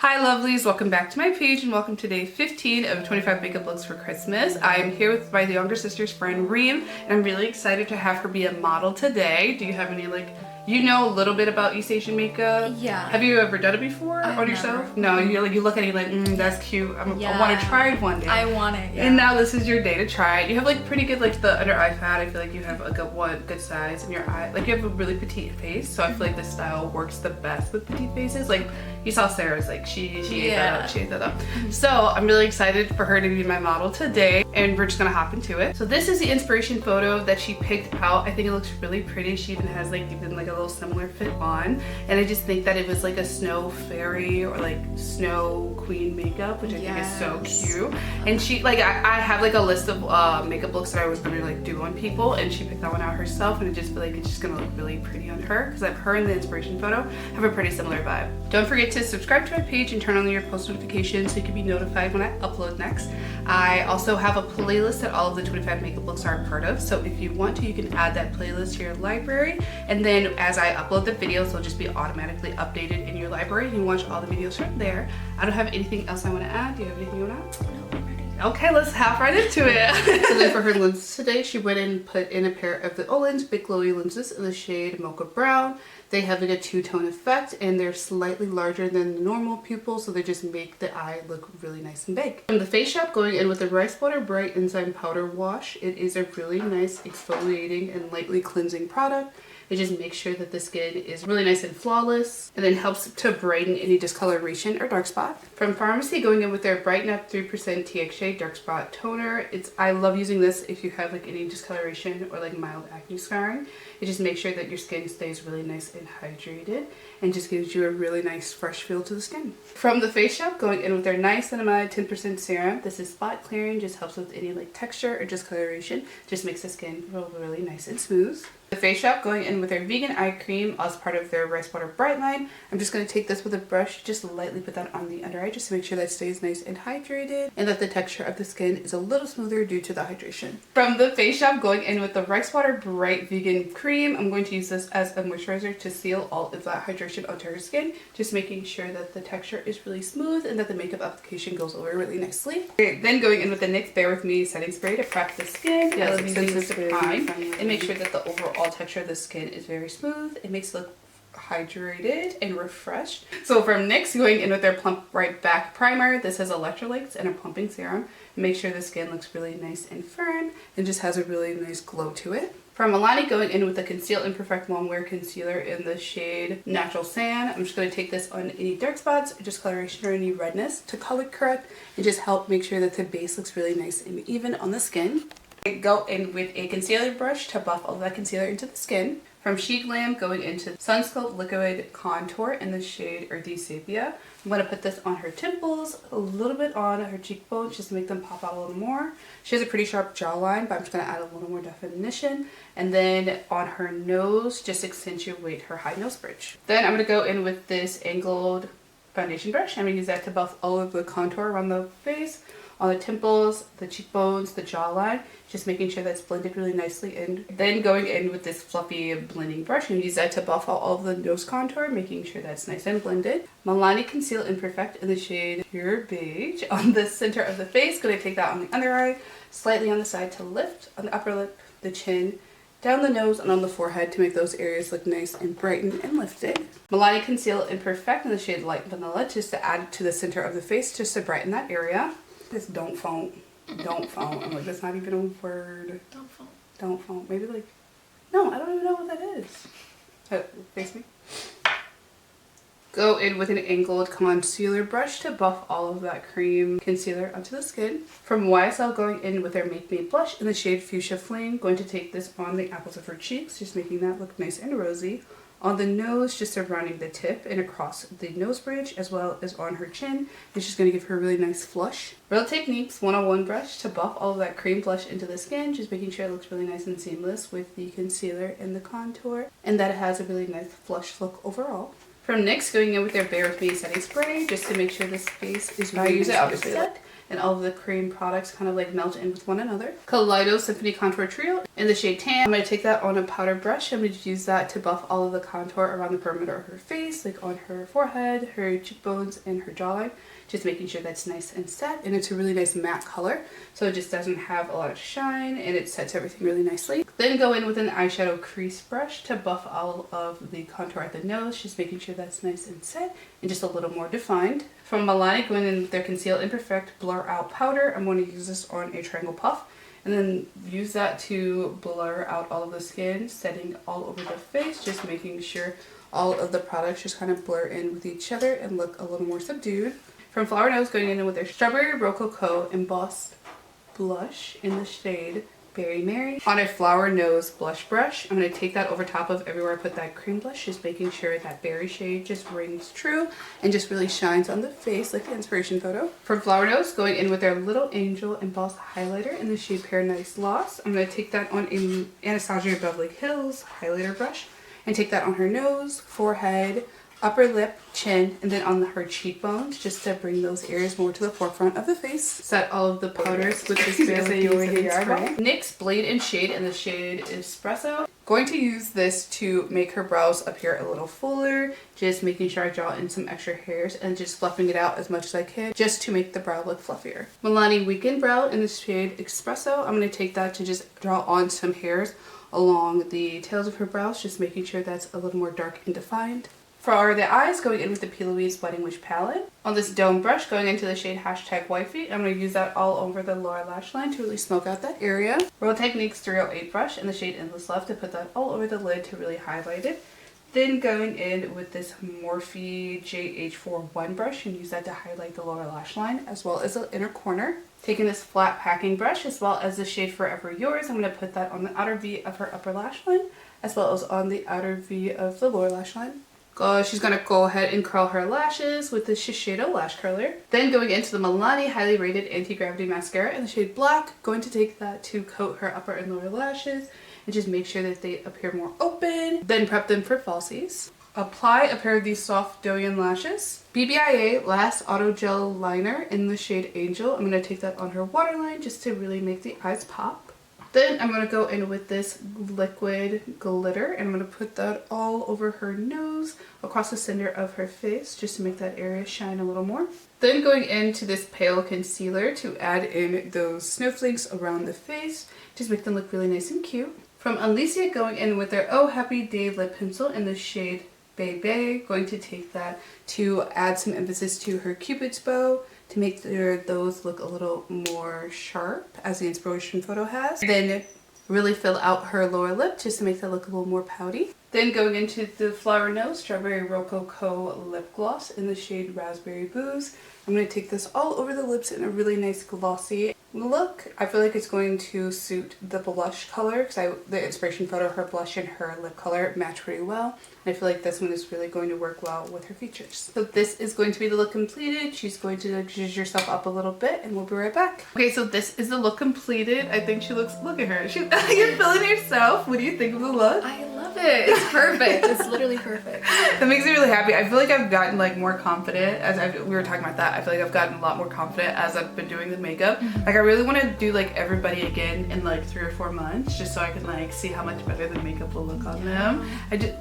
Hi lovelies, welcome back to my page and welcome to day 15 of 25 makeup looks for Christmas. I am here with my younger sister's friend Reem and I'm really excited to have her be a model today. Do you have any you know a little bit about East Asian makeup? Yeah. Have you ever done it before on yourself? No, you look at it like, that's cute. I want to try it one day. I want it, yeah. And now this is your day to try it. You have pretty good the under eye pad. I feel like you have a good size in your eye. You have a really petite face, so I feel like this style works the best with petite faces. You saw Sarah's, she ate that up, she ate that up. So I'm really excited for her to be my model today and we're just gonna hop into it. So this is the inspiration photo that she picked out. I think it looks really pretty. She even has a little similar fit on, and I just think that it was a snow fairy or snow queen makeup, which I think is so cute. And she I have a list of makeup looks that I was gonna do on people, and she picked that one out herself, and I just feel like it's just gonna look really pretty on her because her and the inspiration photo have a pretty similar vibe. Don't forget to subscribe to my page and turn on your post notifications so you can be notified when I upload next. I also have a playlist that all of the 25 makeup looks are a part of, so if you want to, you can add that playlist to your library, and then as I upload the videos, they'll just be automatically updated in your library. You can watch all the videos from there. I don't have anything else I want to add. Do you have anything you want to add? No, I'm ready. Okay, let's hop right into it. So then for her lenses today, she went and put in a pair of the Olens Big Glowy lenses in the shade Mocha Brown. They have a two-tone effect and they're slightly larger than the normal pupils, so they just make the eye look really nice and big. From the Face Shop, going in with the Rice Water Bright Enzyme Powder Wash. It is a really nice exfoliating and lightly cleansing product. It just makes sure that the skin is really nice and flawless, and then helps to brighten any discoloration or dark spot. From Farmacy, going in with their Brighten Up 3% TXA Dark Spot Toner. I love using this if you have any discoloration or mild acne scarring. It just makes sure that your skin stays really nice and hydrated and just gives you a really nice fresh feel to the skin. From the Face Shop, going in with their Niacinamide 10% Serum. This is spot clearing, just helps with any texture or discoloration. Just makes the skin feel really nice and smooth. The Face Shop, going in with their Vegan Eye Cream as part of their Rice Water Bright line. I'm just going to take this with a brush, just lightly put that on the under eye just to make sure that stays nice and hydrated and that the texture of the skin is a little smoother due to the hydration. From the Face Shop, going in with the Rice Water Bright Vegan Cream. I'm going to use this as a moisturizer to seal all of that hydration onto her skin, just making sure that the texture is really smooth and that the makeup application goes over really nicely. Okay, then going in with the NYX Bear With Me setting spray to prep the skin as extensive to prime and make sure that the overall texture of the skin is very smooth. It makes it look hydrated and refreshed. So from NYX, going in with their Plump Right Back Primer. This has electrolytes and a plumping serum. Make sure the skin looks really nice and firm and just has a really nice glow to it. From Milani, going in with the Conceal Imperfect Long Wear Concealer in the shade Natural Sand. I'm just going to take this on any dark spots, discoloration, or any redness to color correct and just help make sure that the base looks really nice and even on the skin. Go in with a concealer brush to buff all that concealer into the skin. From Sheglam, going into Sun Sculpt Liquid Contour in the shade Earthy Sepia. I'm going to put this on her temples, a little bit on her cheekbones just to make them pop out a little more. She has a pretty sharp jawline, but I'm just going to add a little more definition. And then on her nose, just accentuate her high nose bridge. Then I'm going to go in with this angled foundation brush. I'm going to use that to buff all of the contour around the face, on the temples, the cheekbones, the jawline, just making sure that's blended really nicely in. Then going in with this fluffy blending brush and use that to buff out all of the nose contour, making sure that's nice and blended. Milani Conceal Imperfect in the shade Pure Beige on the center of the face. Going to take that on the under eye, slightly on the side to lift, on the upper lip, the chin, down the nose, and on the forehead to make those areas look nice and brightened and lifted. Milani Conceal Imperfect in the shade Light Vanilla, just to add to the center of the face, just to brighten that area. Just don't phone. Don't phone. I'm that's not even a word. Don't phone. Don't phone. Maybe no, I don't even know what that is. Face me. Go in with an angled concealer brush to buff all of that cream concealer onto the skin. From Yesstyle, going in with their Make Me Blush in the shade Fuchsia Fling. Going to take this on the apples of her cheeks, just making that look nice and rosy. On the nose, just surrounding the tip and across the nose bridge, as well as on her chin. It's just going to give her a really nice flush. Real Techniques 101 brush to buff all of that cream blush into the skin, just making sure it looks really nice and seamless with the concealer and the contour, and that it has a really nice flush look overall. From NYX, going in with their Bare With Me setting spray just to make sure this face is really use it obviously set. And all of the cream products kind of like melt in with one another. Kaleido Symphony Contour Trio in the shade Tan. I'm going to take that on a powder brush. I'm going to use that to buff all of the contour around the perimeter of her face, like on her forehead, her cheekbones, and her jawline. Just making sure that's nice and set. And it's a really nice matte color, so it just doesn't have a lot of shine and it sets everything really nicely. Then go in with an eyeshadow crease brush to buff all of the contour at the nose, just making sure that's nice and set and just a little more defined. From Milani, going in with their Conceal Imperfect Blur Out Powder. I'm going to use this on a triangle puff and then use that to blur out all of the skin, setting all over the face, just making sure all of the products just kind of blur in with each other and look a little more subdued. From FlowerKnows, going in with their Strawberry Rococo Embossed Blush in the shade Berry Mary. On a FlowerKnows blush brush, I'm going to take that over top of everywhere I put that cream blush, just making sure that berry shade just rings true and just really shines on the face like the inspiration photo. From FlowerKnows, going in with their Little Angel Embossed Highlighter in the shade Paradise Lost. I'm going to take that on a Anastasia Beverly Hills highlighter brush and take that on her nose, forehead, upper lip, chin, and then on her cheekbones, just to bring those areas more to the forefront of the face. Set all of the powders with this Bare With Me spray. NYX Blade and Shade in the shade Espresso. Going to use this to make her brows appear a little fuller, just making sure I draw in some extra hairs and just fluffing it out as much as I can, just to make the brow look fluffier. Milani Weekend Brow in the shade Espresso. I'm going to take that to just draw on some hairs along the tails of her brows, just making sure that's a little more dark and defined. For the eyes, going in with the P. Louise Wedding Wish palette. On this dome brush, going into the shade Hashtag Wifey, I'm going to use that all over the lower lash line to really smoke out that area. Real Techniques 308 brush in the shade Endless Love to put that all over the lid to really highlight it. Then going in with this Morphe JH41 brush and use that to highlight the lower lash line as well as the inner corner. Taking this flat packing brush as well as the shade Forever Yours, I'm going to put that on the outer V of her upper lash line as well as on the outer V of the lower lash line. She's going to go ahead and curl her lashes with the Shiseido lash curler. Then going into the Milani Highly Rated Anti-Gravity Mascara in the shade Black. Going to take that to coat her upper and lower lashes and just make sure that they appear more open. Then prep them for falsies. Apply a pair of these soft Douyin lashes. BBIA Last Auto Gel Liner in the shade Angel. I'm going to take that on her waterline just to really make the eyes pop. Then I'm going to go in with this liquid glitter and I'm going to put that all over her nose, across the center of her face, just to make that area shine a little more. Then going into this pale concealer to add in those snowflakes around the face, just make them look really nice and cute. From Alicia, going in with their Oh Happy Day lip pencil in the shade Beige. Going to take that to add some emphasis to her Cupid's bow, to make those look a little more sharp as the inspiration photo has. Then really fill out her lower lip just to make that look a little more pouty. Then going into the FlowerKnows Strawberry Rococo Lip Gloss in the shade Raspberry Booze. I'm going to take this all over the lips in a really nice glossy look. I feel like it's going to suit the blush color because the inspiration photo, her blush and her lip color match pretty well. And I feel like this one is really going to work well with her features. So this is going to be the look completed. She's going to zhuzh herself up a little bit and we'll be right back. Okay, so this is the look completed. I think she looks, look at her. You're feeling herself. What do you think of the look? I love it. It's perfect. It's literally perfect. That makes me really happy. I feel like I've gotten like more confident as we were talking about that. I feel like I've gotten a lot more confident as I've been doing the makeup. Like I really want to do like everybody again in like 3 or 4 months just so I can like see how much better the makeup will look on them.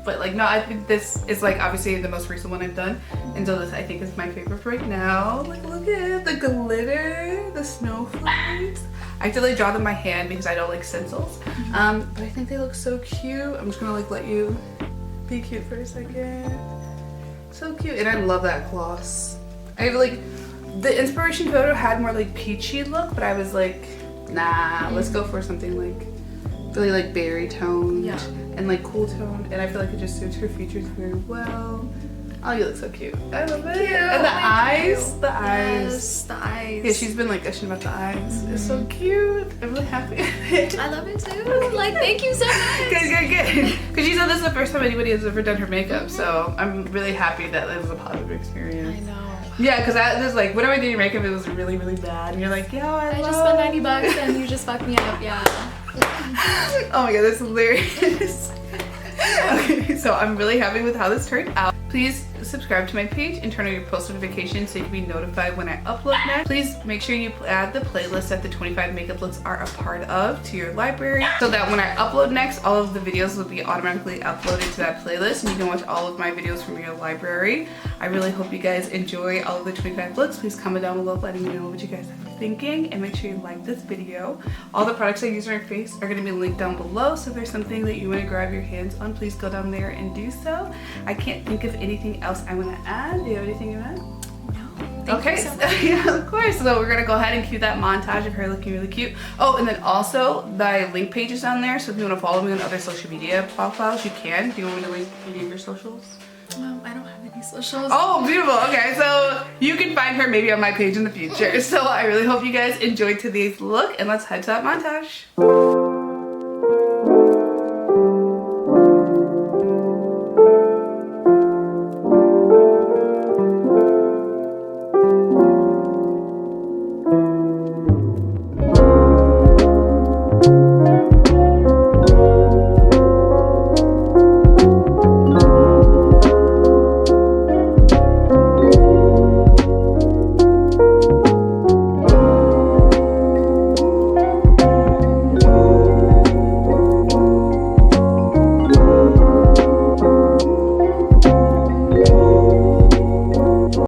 But like no, I think this is like obviously the most recent one I've done, and so this I think is my favorite right now. Like look at the glitter, the snowflakes. I have to like draw them by hand because I don't like stencils. But I think they look so cute. I'm just gonna like let you be cute for a second. So cute. And I love that gloss. I have like, the inspiration photo had more like peachy look, but I was like, nah, let's go for something like really like berry toned and like cool toned. And I feel like it just suits her features very well. Oh, you look so cute. I love it. Cute. And the eyes. The eyes. Yes, the eyes. Yeah, she's been like gushing about the eyes. It's so cute. I'm really happy. I love it too. Like, thank you so much. Good. Because she said this is the first time anybody has ever done her makeup, so I'm really happy that it was a positive experience. I know. Yeah, because I was like, whenever I did your makeup, it was really, really bad. And you're like, yo, I just spent $90 and you just fucked me up. Yeah. Oh my god, that's hilarious. Okay, so I'm really happy with how this turned out. Please subscribe to my page and turn on your post notifications so you can be notified when I upload next. Please make sure you add the playlist that the 25 makeup looks are a part of to your library so that when I upload next, all of the videos will be automatically uploaded to that playlist and you can watch all of my videos from your library. I really hope you guys enjoy all of the 25 looks. Please comment down below letting me know what you guys are thinking, and make sure you like this video. All the products I use on my face are going to be linked down below, so if there's something that you want to grab your hands on, please go down there and do so. I can't think of anything else I want to add. Do you have anything to add? Okay, so yeah, of course. So we're gonna go ahead and cue that montage of her looking really cute. Oh, and then also my link page is down there, so if you want to follow me on other social media profiles, you can. Do you want me to link any of your socials? I don't have any socials. Oh, beautiful. Okay, so you can find her maybe on my page in the future. So I really hope you guys enjoyed today's look, and let's head to that montage.